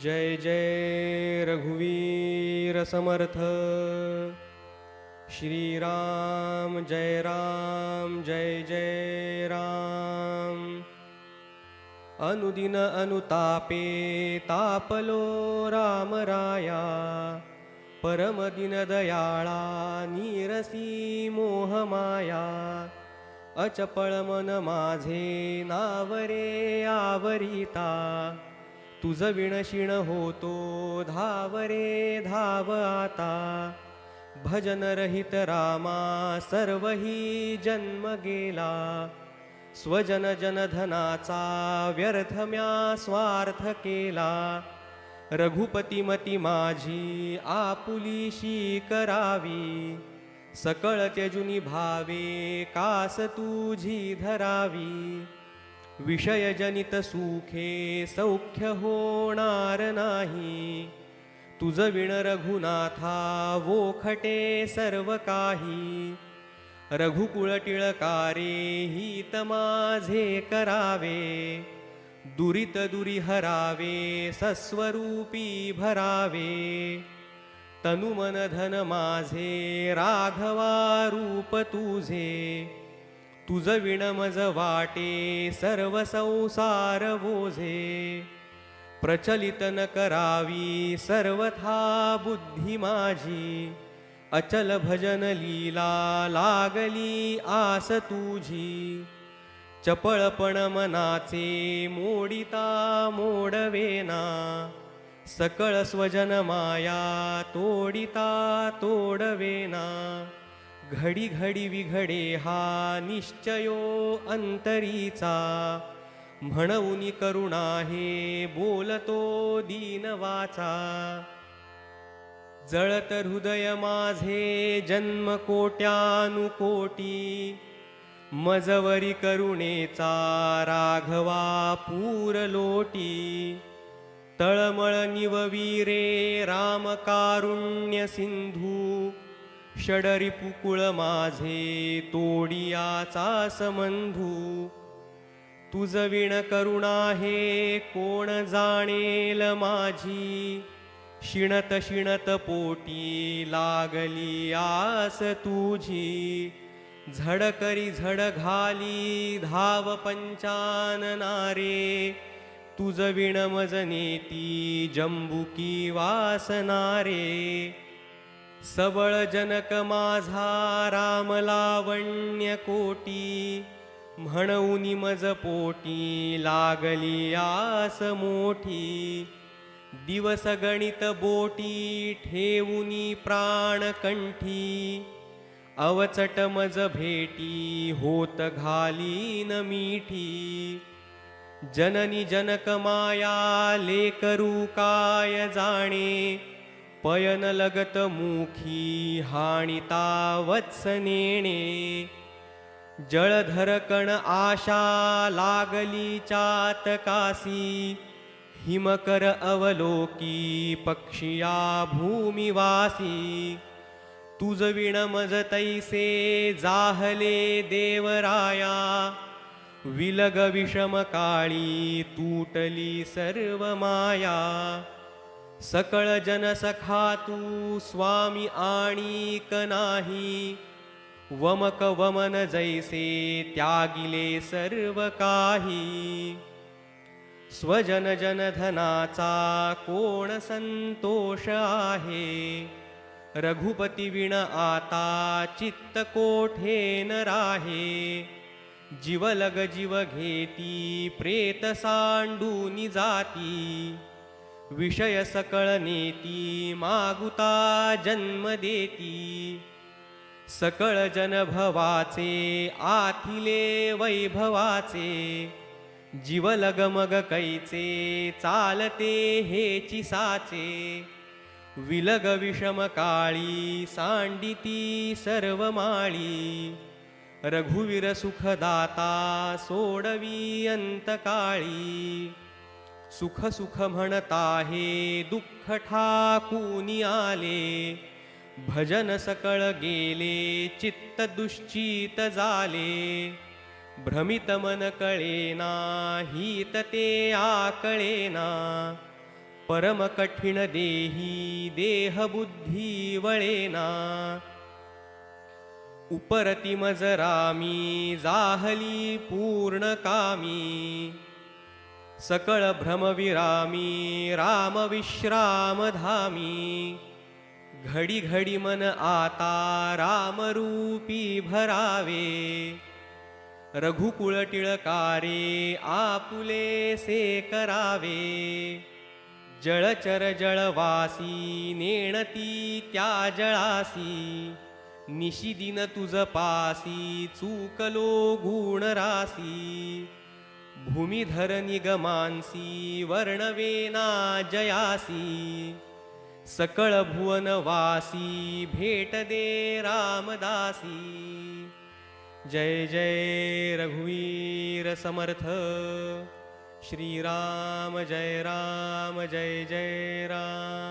जय जय रघुवीर समर्थ। श्री राम जय जय राम। अनुदिन अनुतापे तापलो राम राया, परम दिन दयाळा नीरसी मोहमाया। अचपळ मन माझे नावरे आवरिता, तुझ विणशिण होतो धावरे धाव आता। भजन रहित रामा सर्वही जन्म गेला, स्वजन जनधनाचा व्यर्थ म्या स्वार्थ केला। रघुपती मती माझी आपुलीशी करावी, सकळ त्यजुनी भावे कास तुझी धरावी। विषय जनित सुखे सौख्य होणार नाही, तुझ विण रघुनाथा वोखटे सर्व काही। रघुकुळ टिळकारे हित माझे करावे, दुरित दुरी हरावे सस्वरूपी भरावे। तनु मन धन माझे राघवा रूप तुझे, तुझ विण मज वाटे सर्व संसार बोझे। प्रचलित न करावी सर्वथा बुद्धी माझी, अचल भजन लीला लागली आस तुझी। चपळपण मनाचे मोडिता मोडवेना, सकळ स्वजन माया तोडिता तोडवेना। घडी घडी विघडे हा निश्चयो अंतरीचा, म्हणून करुणा हे बोलतो दीन वाचा। जळत हृदय माझे जन्म कोट्यानुकोटी, मजवरी करुणेचा राघवा पूर लोटी। तळमळ निववीरे राम कारुण्य सिंधू, षडरिपुकुळ माझे तोडियाचा संबंधू। तुझ विण करुणा हे कोण जाणेल माझी, शिणत शिणत पोटी लागली आस तुझी। झड करी झड घाली धाव पंचाननारे, तुझ विण मज नेती जंबुकी वासनारे। सबळ जनक माझा राम लावण्य कोटी, म्हणून मज पोटी लागली आस मोठी। दिवस गणित बोटी ठेवूनी प्राण कंठी, अवचट मज भेटी होत घालीन मिठी। जननी जनक माया लेकरू काय जाणे, पयन लगत मुखी हाणिता वत्स नेणे। जळधर कण आशा लागली चातकासी, हिमकर अवलोकी पक्षिया भूमिवासी। तुझ विण मज तैसे जाहले देवराया, विलग विषम काळी तुटली सर्व माया। सकळ जन सखा तू स्वामी आणिक नाही, वमक वमन जैसे त्यागिले सर्व काही। स्वजन जनधनाचा कोण संतोष आहे, रघुपती विण आता चित्त कोठेन राहे। जीवलग जीव घेती प्रेत सांडूनी जाती, विषय सकळ नेती मागुता जन्म देती। सकळ जन भवाचे आथिले वैभवाचे, जीवलग मग कैचे चालते हेची साचे। विलग विषम काळी सांडिती सर्व माळी, रघुवीर सुखदाता सोडवी अंतकाळी। सुख सुख म्हणता हे दुःख ठाकूनी आले, भजन सकळ गेले चित्त दुश्चित झाले। भ्रमित मन कळेना हित ते आकळेना, परम कठीण देही देहबुद्धी वळेना उपरती मजरामी जाहली पूर्ण कामी सकळ भ्रमविरामी राम विश्राम धामी घडी घडी मन आता रामरूपी भरावे रघुकुळ टिळकारे आपुले से करावे जळचर जळवासी नेणती त्या जळासी निशिदिन तुझ पासी चूकलो गुण रासी भूमिधर निगमांसी वर्णवेना जयासी सकळ भुवनवासी भेट दे रामदासी जय जय रघुवीर समर्थ श्रीराम जय जय राम